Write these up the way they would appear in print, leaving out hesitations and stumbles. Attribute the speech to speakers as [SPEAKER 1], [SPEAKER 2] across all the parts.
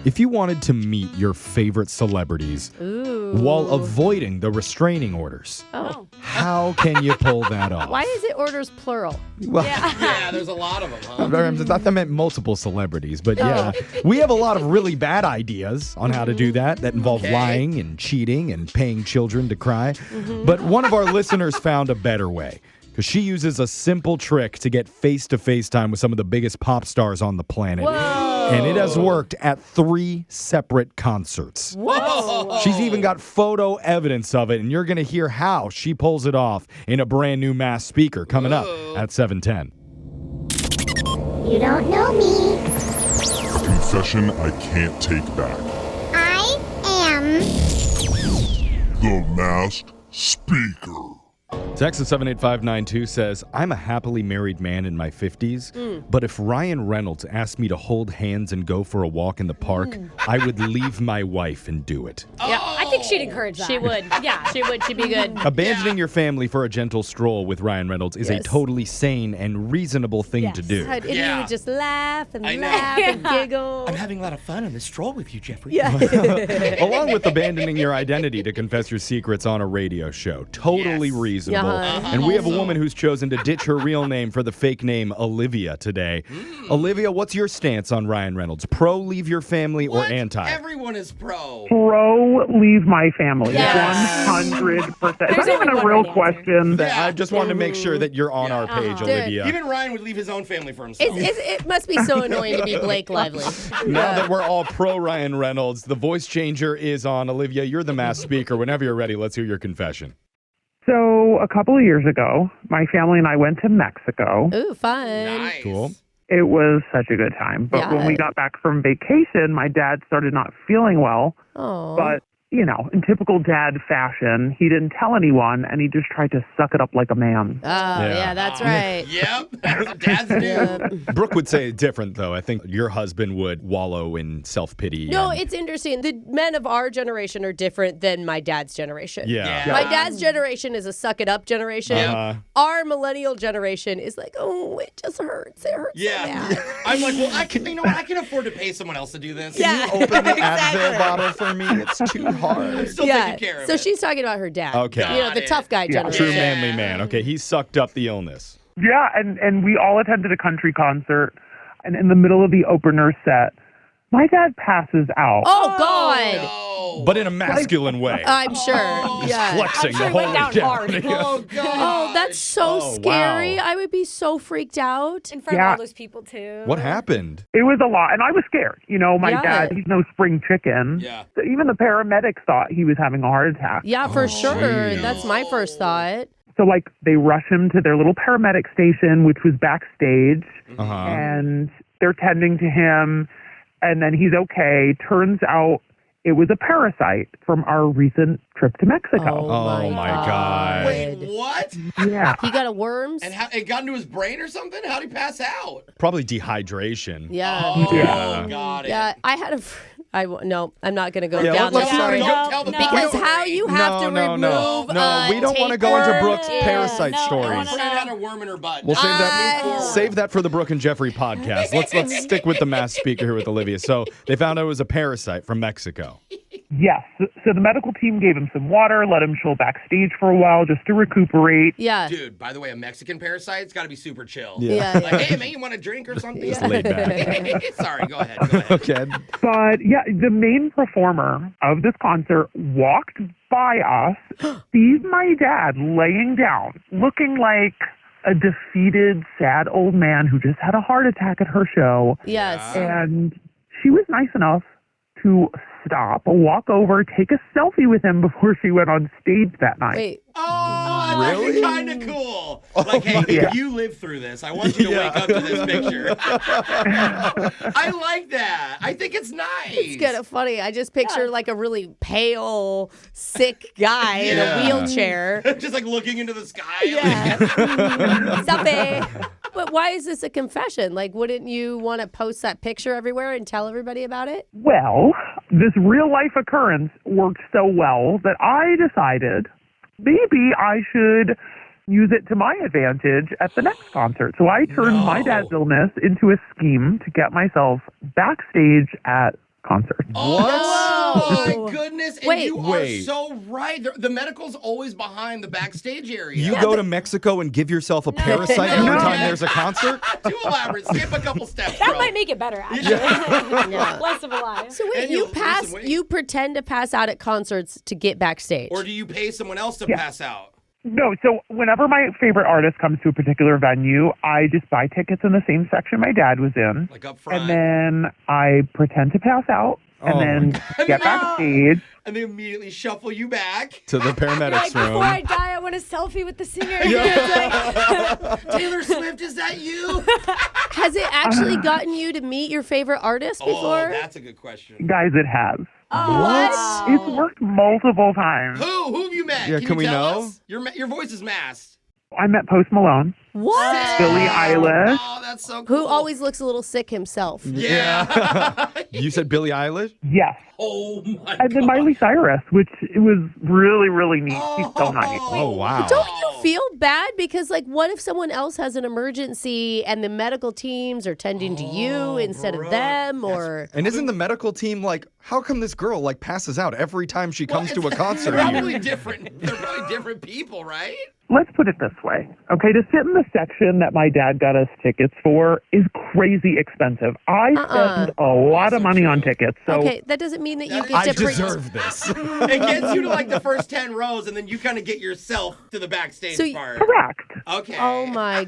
[SPEAKER 1] If you wanted to meet your favorite celebrities while avoiding the restraining orders, how can you pull that off?
[SPEAKER 2] Why is it orders plural?
[SPEAKER 1] Well,
[SPEAKER 3] Yeah, there's a lot of them, huh?
[SPEAKER 1] I meant multiple celebrities, but yeah. We have a lot of really bad ideas on how to do that involve lying and cheating and paying children to cry. But one of our listeners found a better way. Because she uses a simple trick to get face-to-face time with some of the biggest pop stars on the planet.
[SPEAKER 2] Whoa.
[SPEAKER 1] And it has worked at 3 separate concerts.
[SPEAKER 2] What?
[SPEAKER 1] She's even got photo evidence of it, and you're going to hear how she pulls it off in a brand new Mass Speaker coming up at 7:10.
[SPEAKER 4] You don't know me.
[SPEAKER 5] A confession I can't take back.
[SPEAKER 4] I am
[SPEAKER 5] The Masked Speaker.
[SPEAKER 1] Text at 78592 says, I'm a happily married man in my 50s, but if Ryan Reynolds asked me to hold hands and go for a walk in the park, I would leave my wife and do it.
[SPEAKER 6] Yeah, I think she'd encourage that.
[SPEAKER 2] She would. Yeah, she would. She'd be good.
[SPEAKER 1] Abandoning your family for a gentle stroll with Ryan Reynolds is a totally sane and reasonable thing to do.
[SPEAKER 2] And you would just laugh and laugh and giggle.
[SPEAKER 3] I'm having a lot of fun on this stroll with you, Jeffrey.
[SPEAKER 2] Yeah.
[SPEAKER 1] Along with abandoning your identity to confess your secrets on a radio show. Totally reasonable. And we have a woman who's chosen to ditch her real name for the fake name Olivia today. Olivia, what's your stance on Ryan Reynolds? Pro leave your family or anti?
[SPEAKER 3] Everyone is pro.
[SPEAKER 7] Pro leave my family.
[SPEAKER 2] Yes.
[SPEAKER 7] 100%.
[SPEAKER 6] There's
[SPEAKER 7] It's not even
[SPEAKER 6] only
[SPEAKER 7] a
[SPEAKER 6] one
[SPEAKER 7] real
[SPEAKER 6] right answer.
[SPEAKER 7] question.
[SPEAKER 1] I just wanted to make sure that you're on our page, Olivia.
[SPEAKER 3] Even Ryan would leave his own family for himself.
[SPEAKER 2] It must be so annoying to be Blake Lively.
[SPEAKER 1] Now that we're all pro Ryan Reynolds, the voice changer is on. Olivia, you're the Mass Speaker. Whenever you're ready, let's hear your confession.
[SPEAKER 7] So a couple of years ago, my family and I went to Mexico.
[SPEAKER 2] Ooh, fun.
[SPEAKER 3] Nice.
[SPEAKER 1] Cool.
[SPEAKER 7] It was such a good time. But when we got back from vacation, my dad started not feeling well.
[SPEAKER 2] Oh.
[SPEAKER 7] But, you know, in typical dad fashion, he didn't tell anyone, and he just tried to suck it up like a man.
[SPEAKER 2] Oh, yeah, that's right.
[SPEAKER 3] Yep, that's what dads do.
[SPEAKER 1] Brooke would say different, though. I think your husband would wallow in self-pity.
[SPEAKER 2] No, it's interesting. The men of our generation are different than my dad's generation.
[SPEAKER 1] Yeah.
[SPEAKER 2] My dad's generation is a suck it up generation. Our millennial generation is like, oh, it just hurts. It hurts so bad.
[SPEAKER 3] I'm like, well, you know what? I can afford to pay someone else to do this.
[SPEAKER 2] Yeah.
[SPEAKER 1] Open the Advil bottle for me. It's too hard.
[SPEAKER 3] I'm still taking care of
[SPEAKER 2] So
[SPEAKER 3] it.
[SPEAKER 2] she's talking about her dad.
[SPEAKER 1] Okay.
[SPEAKER 2] You know, the
[SPEAKER 3] Got
[SPEAKER 2] tough guy generation.
[SPEAKER 1] True manly man. Okay, he sucked up the illness.
[SPEAKER 7] Yeah, and we all attended a country concert, and in the middle of the opener set, my dad passes out.
[SPEAKER 2] Oh, God.
[SPEAKER 3] No.
[SPEAKER 1] But in a masculine way.
[SPEAKER 2] I'm sure. Yeah.
[SPEAKER 1] Flexing
[SPEAKER 6] I'm sure
[SPEAKER 1] the
[SPEAKER 6] he
[SPEAKER 1] whole
[SPEAKER 6] went down hard.
[SPEAKER 3] Oh, God.
[SPEAKER 2] Oh, that's so scary.
[SPEAKER 1] wow.
[SPEAKER 2] I would be so freaked out.
[SPEAKER 6] In front of all those people, too.
[SPEAKER 1] What happened?
[SPEAKER 7] It was a lot, and I was scared. You know, my dad, he's no spring chicken.
[SPEAKER 3] Yeah.
[SPEAKER 7] So even the paramedics thought he was having a heart attack.
[SPEAKER 2] Yeah, for sure.
[SPEAKER 1] geez.
[SPEAKER 2] That's my first thought.
[SPEAKER 7] So, like, they rush him to their little paramedic station, which was backstage, and they're tending to him, and then he's okay. Turns out it was a parasite from our recent trip to Mexico.
[SPEAKER 1] Oh, my God.
[SPEAKER 3] Wait, what?
[SPEAKER 7] Yeah.
[SPEAKER 2] He got a worms?
[SPEAKER 3] And it got into his brain or something? How'd he pass out?
[SPEAKER 1] Probably dehydration.
[SPEAKER 2] Yeah.
[SPEAKER 3] Oh, got it.
[SPEAKER 2] Yeah, I had a... No, I'm not going to go
[SPEAKER 1] Yeah,
[SPEAKER 2] down
[SPEAKER 1] let's
[SPEAKER 2] that
[SPEAKER 1] not
[SPEAKER 2] story.
[SPEAKER 1] go-
[SPEAKER 3] Don't tell the
[SPEAKER 2] Because
[SPEAKER 3] people.
[SPEAKER 2] how you have to remove
[SPEAKER 1] No, we don't want to go into
[SPEAKER 2] tapeworm.
[SPEAKER 1] Brooke's parasite
[SPEAKER 3] Her
[SPEAKER 1] stories.
[SPEAKER 3] friend had a worm in her butt.
[SPEAKER 1] We'll
[SPEAKER 3] Forward.
[SPEAKER 1] save that for the Brooke and Jeffrey podcast. Let's stick with the Mass Speaker here with Olivia. So they found out it was a parasite from Mexico.
[SPEAKER 7] Yes. So the medical team gave him some water, let him chill backstage for a while just to recuperate.
[SPEAKER 2] Yeah.
[SPEAKER 3] Dude, by the way, a Mexican parasite's got to be super chill.
[SPEAKER 2] Yeah.
[SPEAKER 3] Like, hey, man, you want a drink or something?
[SPEAKER 1] Just laid back.
[SPEAKER 3] Sorry, go ahead.
[SPEAKER 1] Okay.
[SPEAKER 7] But yeah, the main performer of this concert walked by us, sees my dad laying down, looking like a defeated, sad old man who just had a heart attack at her show.
[SPEAKER 2] Yes.
[SPEAKER 7] And she was nice enough to stop, walk over, take a selfie with him before she went on stage that night.
[SPEAKER 2] Wait.
[SPEAKER 3] Oh, that's
[SPEAKER 1] Really?
[SPEAKER 3] kind of cool. Like, hey, if you live through this, I want you to wake up to this picture. I like that. I think it's nice.
[SPEAKER 2] It's kind of funny. I just picture like a really pale, sick guy in a wheelchair.
[SPEAKER 3] Just like looking into the sky.
[SPEAKER 2] Yeah. Selfie. But why is this a confession? Like, wouldn't you want to post that picture everywhere and tell everybody about it?
[SPEAKER 7] Well, this real life occurrence worked so well that I decided maybe I should use it to my advantage at the next concert. So I turned my dad's illness into a scheme to get myself backstage at concerts.
[SPEAKER 3] Oh
[SPEAKER 2] Whoa.
[SPEAKER 3] my goodness! And
[SPEAKER 2] Wait.
[SPEAKER 3] you
[SPEAKER 1] Wait.
[SPEAKER 3] are so right. The medical's always behind the backstage area.
[SPEAKER 1] You go to Mexico and give yourself a parasite every time there's a concert?
[SPEAKER 3] Too elaborate. Skip a couple steps.
[SPEAKER 6] That
[SPEAKER 3] bro.
[SPEAKER 6] might make it better, actually. Less of a lie.
[SPEAKER 2] So wait,
[SPEAKER 3] And
[SPEAKER 2] you
[SPEAKER 3] you'll lose
[SPEAKER 2] pass,
[SPEAKER 3] some weight.
[SPEAKER 2] you pretend to pass out at concerts to get backstage.
[SPEAKER 3] Or do you pay someone else to pass out?
[SPEAKER 7] No, so whenever my favorite artist comes to a particular venue, I just buy tickets in the same section my dad was in.
[SPEAKER 3] Like up front.
[SPEAKER 7] And then I pretend to pass out and then get backstage.
[SPEAKER 3] And they immediately shuffle you back.
[SPEAKER 1] To the paramedics
[SPEAKER 6] Like, before I
[SPEAKER 1] room.
[SPEAKER 6] die, I want a selfie with the singer.
[SPEAKER 3] Taylor Swift, is that you?
[SPEAKER 2] Has it actually gotten you to meet your favorite artist
[SPEAKER 3] Oh,
[SPEAKER 2] before?
[SPEAKER 3] that's a good question.
[SPEAKER 7] Guys, it has.
[SPEAKER 2] What?
[SPEAKER 7] It's worked multiple times.
[SPEAKER 3] Who have you met?
[SPEAKER 1] Yeah, can
[SPEAKER 3] you
[SPEAKER 1] we
[SPEAKER 3] tell
[SPEAKER 1] know?
[SPEAKER 3] us? Your voice is masked.
[SPEAKER 7] I met Post Malone,
[SPEAKER 2] What?
[SPEAKER 7] Billie Eilish.
[SPEAKER 3] Oh, that's so cool.
[SPEAKER 2] Who always looks a little sick himself.
[SPEAKER 3] Yeah.
[SPEAKER 1] You said Billie Eilish?
[SPEAKER 7] Yes.
[SPEAKER 3] Oh my
[SPEAKER 7] And then
[SPEAKER 3] God.
[SPEAKER 7] Miley Cyrus, which was really, really neat. She's so nice.
[SPEAKER 1] Oh, wow.
[SPEAKER 2] Don't you feel bad? Because, like, what if someone else has an emergency and the medical teams are tending to you instead of
[SPEAKER 3] Brooke,
[SPEAKER 2] them? Or
[SPEAKER 1] And isn't the medical team like, how come this girl like passes out every time she comes to a concert
[SPEAKER 3] They're
[SPEAKER 1] here?
[SPEAKER 3] probably different. They're probably different people, right?
[SPEAKER 7] Let's put it this way. Okay, to sit in the section that my dad got us tickets for is crazy expensive. I spend a lot of money on tickets. So
[SPEAKER 2] okay, that doesn't mean that you get
[SPEAKER 1] I
[SPEAKER 2] to
[SPEAKER 1] deserve this.
[SPEAKER 3] It gets you to like the first 10 rows, and then you kind of get yourself to the backstage
[SPEAKER 2] So
[SPEAKER 3] part.
[SPEAKER 7] correct.
[SPEAKER 3] Okay.
[SPEAKER 2] Oh my
[SPEAKER 3] I see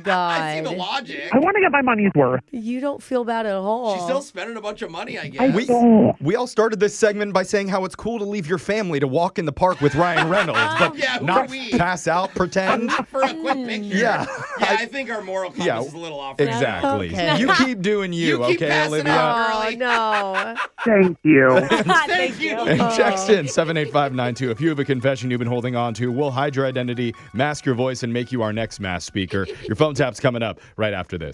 [SPEAKER 3] the
[SPEAKER 2] God.
[SPEAKER 3] logic.
[SPEAKER 7] I want to get my money's worth.
[SPEAKER 2] You don't feel bad at all.
[SPEAKER 3] She's still spending a bunch of money, I guess.
[SPEAKER 1] We, we all started this segment by saying how it's cool to leave your family to walk in the park with Ryan Reynolds, but
[SPEAKER 3] Yeah, who
[SPEAKER 1] not
[SPEAKER 3] are we?
[SPEAKER 1] pass out, pretend.
[SPEAKER 3] For a quick picture.
[SPEAKER 1] Yeah.
[SPEAKER 3] Yeah, I think our moral compass
[SPEAKER 1] Yeah,
[SPEAKER 3] is a little off.
[SPEAKER 1] Exactly.
[SPEAKER 2] Okay.
[SPEAKER 1] You keep doing you,
[SPEAKER 3] You keep
[SPEAKER 1] okay,
[SPEAKER 3] passing
[SPEAKER 1] Olivia?
[SPEAKER 3] out.
[SPEAKER 2] Oh
[SPEAKER 3] Girly.
[SPEAKER 2] no.
[SPEAKER 7] Thank you.
[SPEAKER 3] Thank you.
[SPEAKER 1] And text in 78592 if you have a confession you've been holding on to. We'll hide your identity, mask your voice, and make you our next mass speaker. Your phone tap's coming up right after this.